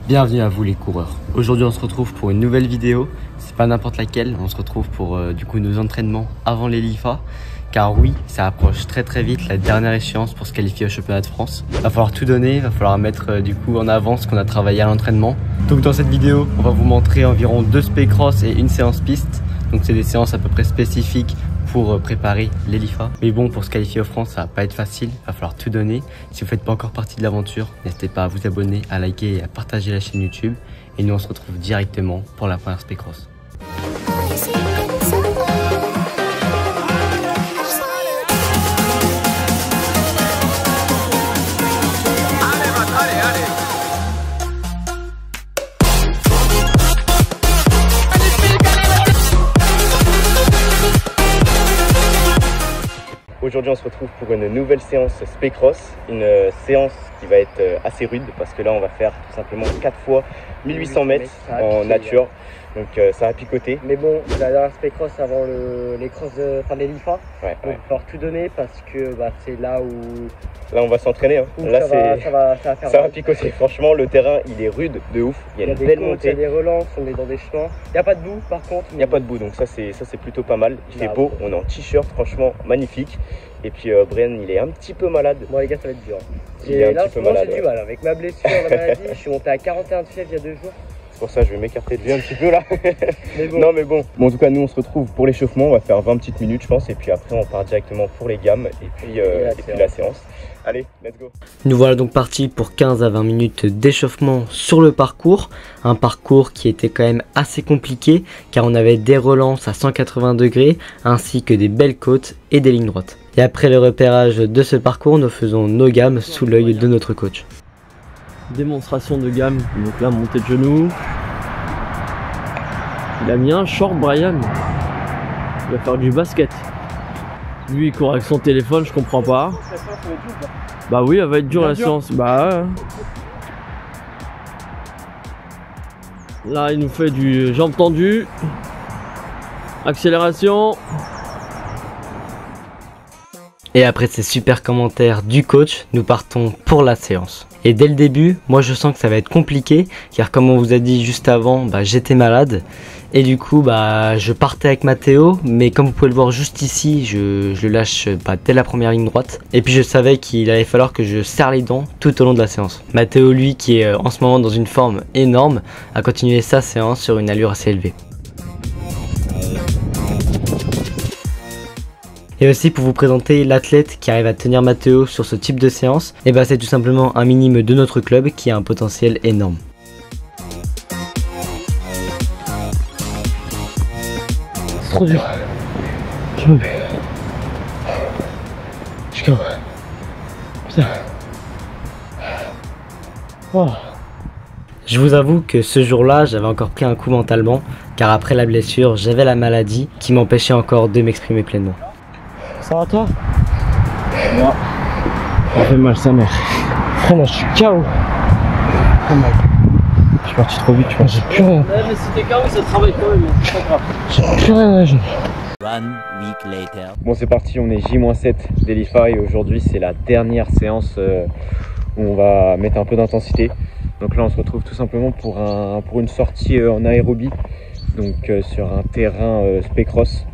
Bienvenue à vous les coureurs. Aujourd'hui on se retrouve pour une nouvelle vidéo. C'est pas n'importe laquelle, on se retrouve pour du coup nos entraînements avant les LIFA. Car oui, ça approche très vite la dernière échéance pour se qualifier au championnat de France. Va falloir tout donner, va falloir mettre du coup en avant ce qu'on a travaillé à l'entraînement. Donc dans cette vidéo, on va vous montrer environ 2 spé-cross et une séance piste. Donc c'est des séances à peu près spécifiques pour préparer les LIFA. Mais bon, pour se qualifier aux France, ça va pas être facile, va falloir tout donner. Si vous faites pas encore partie de l'aventure, n'hésitez pas à vous abonner, à liker et à partager la chaîne YouTube. Et nous on se retrouve directement pour la première spé-cross. Aujourd'hui on se retrouve pour une nouvelle séance spé-cross, une séance qui va être assez rude parce que là on va faire tout simplement 4 fois 1800 mètres en nature, donc ça va picoter. Mais bon, c'est la dernière spé-cross avant les crosses les LIFA, donc il va falloir tout donner parce que c'est là où on va s'entraîner. Là ça va picoter, franchement le terrain il est rude de ouf, il y a une belle montée, il y a des relances, on est dans des chemins, il n'y a pas de boue par contre. Il n'y a pas de boue, donc ça c'est plutôt pas mal, il fait beau, on est en t-shirt, franchement magnifique. Et puis Brian il est un petit peu malade. Bon les gars ça va être dur. Et là j'ai du mal avec ma blessure, la maladie, je suis monté à 41 de fièvre il y a 2 jours. C'est pour ça que je vais m'écarter de lui un petit peu là. Mais bon. Non mais bon. En tout cas nous on se retrouve pour l'échauffement, on va faire 20 petites minutes je pense. Et puis après on part directement pour les gammes et puis la séance. Allez, let's go. Nous voilà donc partis pour 15 à 20 minutes d'échauffement sur le parcours. Un parcours qui était quand même assez compliqué car on avait des relances à 180 degrés ainsi que des belles côtes et des lignes droites. Et après le repérage de ce parcours, nous faisons nos gammes sous l'œil de notre coach. Démonstration de gamme, donc là montée de genoux. Il a mis un short Brian. Il va faire du basket. Lui il court avec son téléphone, je comprends pas. Bah oui, elle va être dure la séance. Bah ouais. Là il nous fait du jambes tendues. Accélération. Et après ces super commentaires du coach, nous partons pour la séance. Et dès le début, moi je sens que ça va être compliqué, car comme on vous a dit juste avant, j'étais malade. Et du coup, je partais avec Mathéo, mais comme vous pouvez le voir juste ici, je le lâche dès la première ligne droite. Et puis je savais qu'il allait falloir que je serre les dents tout au long de la séance. Mathéo, lui, qui est en ce moment dans une forme énorme, a continué sa séance sur une allure assez élevée. Et aussi pour vous présenter l'athlète qui arrive à tenir Mathéo sur ce type de séance, et c'est tout simplement un minime de notre club qui a un potentiel énorme. C'est trop dur. Je me mets. Je calme. Putain. Oh. Je vous avoue que ce jour-là, j'avais encore pris un coup mentalement, car après la blessure, j'avais la maladie qui m'empêchait encore de m'exprimer pleinement. Ça va toi? Moi. Ça fait mal sa mère. Oh là je suis KO. Oh my. Je suis parti trop vite, je pense. J'ai plus rien. Ouais, mais si t'es KO ça travaille quand même, c'est pas grave. J'ai plus rien à genoux. Bon c'est parti, on est J-7 des LIFA et aujourd'hui c'est la dernière séance où on va mettre un peu d'intensité. Donc là on se retrouve tout simplement pour une sortie en aérobie, donc sur un terrain spé-cross.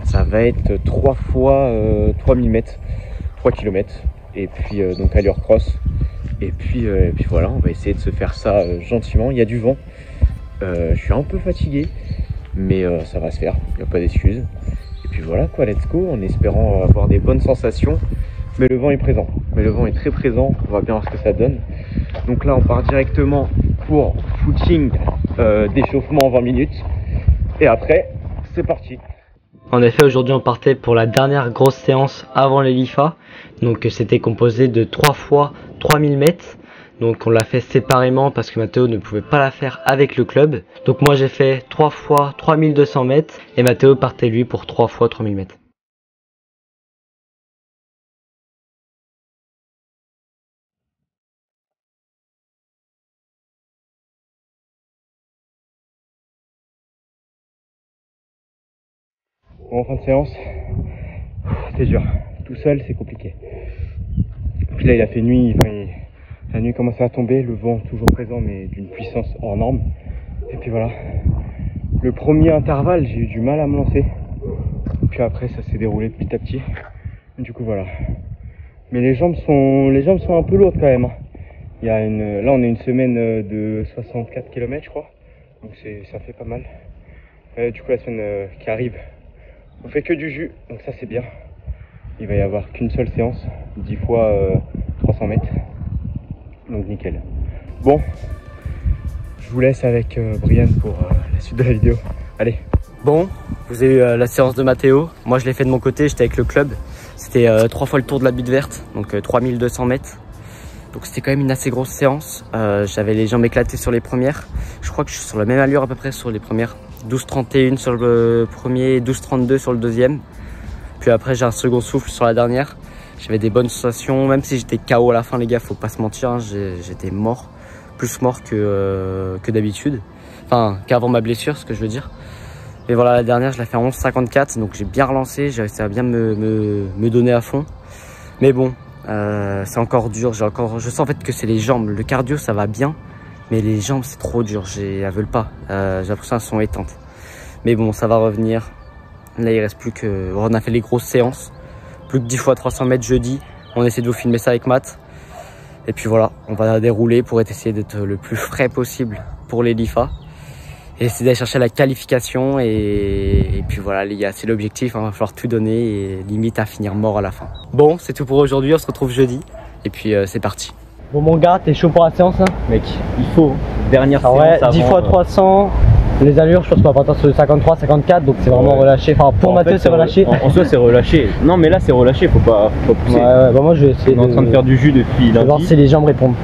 Ça va être 3 fois 3000 mètres, 3 km et puis donc allure cross et puis voilà, on va essayer de se faire ça gentiment. Il y a du vent, je suis un peu fatigué mais ça va se faire, il n'y a pas d'excuses. Et puis voilà quoi, let's go, en espérant avoir des bonnes sensations. Mais le vent est présent, mais le vent est très présent, on va bien voir ce que ça donne. Donc là on part directement pour footing d'échauffement en 20 minutes et après c'est parti. En effet, aujourd'hui on partait pour la dernière grosse séance avant les LIFA. Donc c'était composé de 3 fois 3000 mètres. Donc on l'a fait séparément parce que Mathéo ne pouvait pas la faire avec le club. Donc moi j'ai fait 3 fois 3200 mètres et Mathéo partait lui pour 3 fois 3000 mètres. Bon, en fin de séance, c'est dur. Tout seul, c'est compliqué. Puis là, il a fait nuit, La nuit commençait à tomber, le vent toujours présent mais d'une puissance hors norme. Et puis voilà. Le premier intervalle, j'ai eu du mal à me lancer. Puis après, ça s'est déroulé petit à petit. Du coup, voilà. Mais les jambes sont un peu lourdes quand même. Il y a là, on a une semaine de 64 km, je crois. Donc ça fait pas mal. Du coup, la semaine qui arrive, on fait que du jus. Donc ça, c'est bien. Il va y avoir qu'une seule séance, 10 fois 300 mètres. Donc nickel. Bon, je vous laisse avec Brian pour la suite de la vidéo. Allez. Bon, vous avez eu la séance de Mathéo. Moi, je l'ai fait de mon côté, j'étais avec le club. C'était 3 fois le tour de la butte verte, donc 3200 mètres. Donc c'était quand même une assez grosse séance. J'avais les jambes éclatées sur les premières. Je crois que je suis sur la même allure à peu près sur les premières. 12,31 sur le premier, 12,32 sur le deuxième. Puis après, j'ai un second souffle sur la dernière. J'avais des bonnes sensations, même si j'étais KO à la fin, les gars, faut pas se mentir. Hein, j'étais mort, plus mort que d'habitude. Enfin, qu'avant ma blessure, ce que je veux dire. Mais voilà, la dernière, je l'ai fait en 11,54, donc j'ai bien relancé, j'ai réussi à bien me donner à fond. Mais bon, c'est encore dur, je sens en fait que c'est les jambes. Le cardio, ça va bien, mais les jambes, c'est trop dur, elles veulent pas. J'ai l'impression qu'elles sont éteintes. Mais bon, ça va revenir. Là, il reste plus que... On a fait les grosses séances. Plus que 10 fois 300 mètres jeudi. On essaie de vous filmer ça avec Matt. Et puis voilà, on va dérouler pour essayer d'être le plus frais possible pour les LIFA. Et essayer d'aller chercher la qualification. Et puis voilà les gars, c'est l'objectif. Il va falloir tout donner et limite à finir mort à la fin. Bon, c'est tout pour aujourd'hui. On se retrouve jeudi. Et puis c'est parti. Bon mon gars, t'es chaud pour la séance hein? Mec, il faut. Dernière séance ouais, avant, 10 fois 300. Les allures, je pense qu'on va partir sur le 53, 54, donc c'est vraiment relâché. Enfin, pour Mathieu, c'est relâché. En soi, c'est relâché. Non, mais là, c'est relâché, faut pas pousser. Ouais, bah moi, je vais essayer. On est en train de faire du jus depuis lundi. voir si les jambes répondent.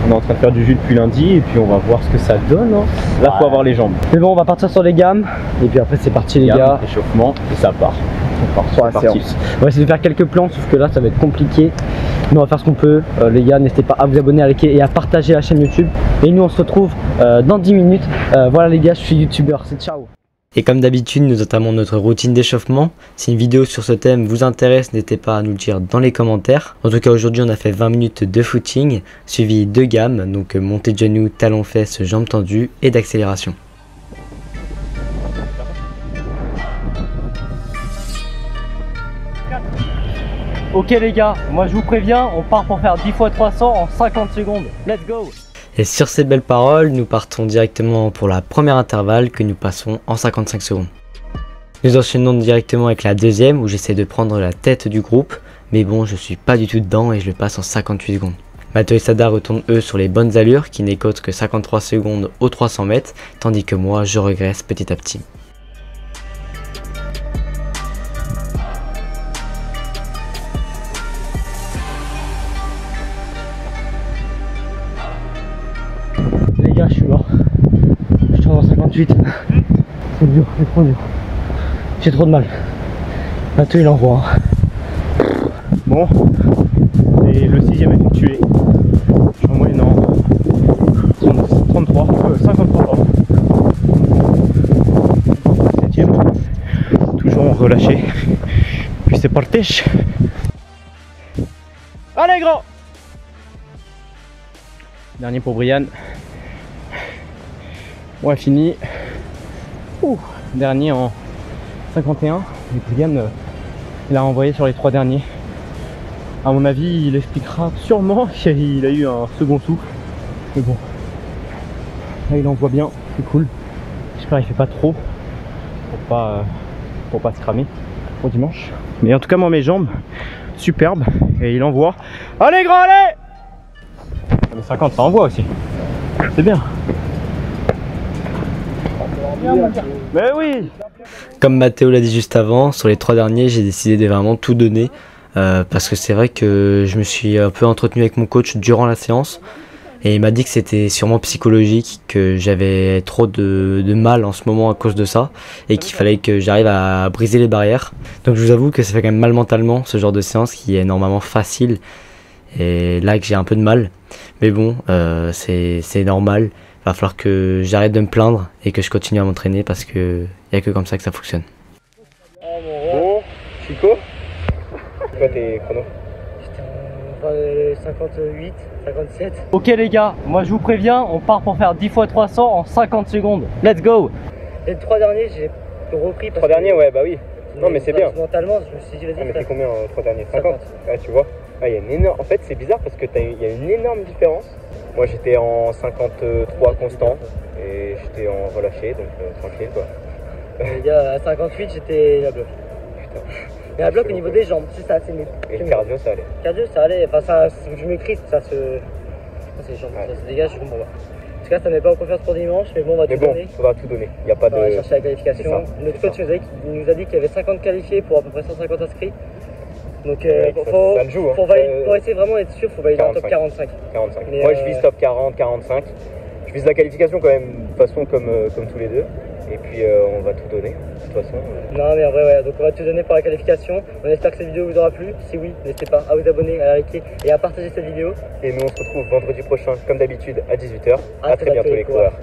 On est en train de faire du jus depuis lundi et puis on va voir ce que ça donne. Hein. Là, faut avoir les jambes. Mais bon, on va partir sur les gammes. Et puis après, c'est parti, les gars. Échauffement, et ça part. On part sur la séance. On va essayer de faire quelques plans, sauf que là, ça va être compliqué. Nous, on va faire ce qu'on peut. Les gars, n'hésitez pas à vous abonner, à liker et à partager la chaîne YouTube. Et nous, on se retrouve dans 10 minutes. Voilà, les gars, je suis youtubeur. C'est ciao. Et comme d'habitude, nous entamons notre routine d'échauffement. Si une vidéo sur ce thème vous intéresse, n'hésitez pas à nous le dire dans les commentaires. En tout cas, aujourd'hui, on a fait 20 minutes de footing, suivi de gammes, donc montée de genoux, talons fesses, jambes tendues et d'accélération. Ok les gars, moi je vous préviens, on part pour faire 10 fois 300 en 50 secondes. Let's go! Et sur ces belles paroles, nous partons directement pour la première intervalle que nous passons en 55 secondes. Nous enchaînons directement avec la deuxième où j'essaie de prendre la tête du groupe. Mais bon, je suis pas du tout dedans et je le passe en 58 secondes. Mathieu et Sada retournent eux sur les bonnes allures qui n'écotent que 53 secondes aux 300 mètres. Tandis que moi, je régresse petit à petit. Les gars, je suis mort. Je suis en 58. C'est dur, c'est trop dur. J'ai trop de mal. Mathieu, il envoie. Bon, et le 6ème effectué. Je suis en moyenne en 53 pardon. 7ème. Toujours relâché. Puis c'est parti. Allez grand. Dernier pour Brian. Ouais, fini. Dernier en 51. Et Brian, il a envoyé sur les 3 derniers. À mon avis, il expliquera sûrement qu'il a eu un second souffle. Mais bon, là il envoie bien, c'est cool. J'espère qu'il fait pas trop pour pas se cramer pour dimanche. Mais en tout cas, moi mes jambes, superbes. Et il envoie. Allez grand, allez! Mais 50, ça envoie aussi. C'est bien. Mais oui! Comme Mathéo l'a dit juste avant, sur les 3 derniers, j'ai décidé de vraiment tout donner. Parce que c'est vrai que je me suis un peu entretenu avec mon coach durant la séance. Et il m'a dit que c'était sûrement psychologique, que j'avais trop de mal en ce moment à cause de ça. Et qu'il fallait que j'arrive à briser les barrières. Donc je vous avoue que ça fait quand même mal mentalement, ce genre de séance qui est normalement facile. Et là que j'ai un peu de mal. Mais bon, c'est normal. Il va falloir que j'arrête de me plaindre et que je continue à m'entraîner parce que il n'y a que comme ça que ça fonctionne. Bon, Chico, c'est quoi tes chronos? 58, 57. Ok les gars, moi je vous préviens, on part pour faire 10 x 300 en 50 secondes. Let's go. Les 3 derniers, j'ai repris. 3 derniers, ouais, bah oui. Non, mais c'est bien. Mentalement, je me suis dit, vas-y. Mais t'es combien en 3 derniers? 50. Ouais, tu vois. Ouais, y a une énorme... En fait, c'est bizarre parce que il y a une énorme différence. Moi, j'étais en 53 constant et j'étais en relâché, donc tranquille quoi. Les gars, à 58, j'étais à bloc. Putain. Mais à bloc au niveau des jambes, c'est ça, c'est mes. Et le cardio, ça allait. Cardio, ça allait. Enfin, ça, je m'écris, ça se. Ça, c'est les jambes, ça se dégage, je comprends pas. En tout cas, ça n'est pas en confiance pour dimanche, mais bon, on va tout donner. Faudra tout donner. Il n'y a pas on va de. chercher la qualification. Notre coach nous a dit qu'il y avait 50 qualifiés pour à peu près 150 inscrits. Donc, pour essayer vraiment d'être sûr, il faut valider en top 45. Mais moi, je vise top 40, 45. Je vise la qualification quand même, de toute façon, comme tous les deux. Et puis, on va tout donner, de toute façon. Non, mais en vrai, ouais. Donc, on va tout donner pour la qualification. On espère que cette vidéo vous aura plu. Si oui, n'hésitez pas à vous abonner, à liker et à partager cette vidéo. Et nous, on se retrouve vendredi prochain, comme d'habitude, à 18h. À très bientôt, les coureurs.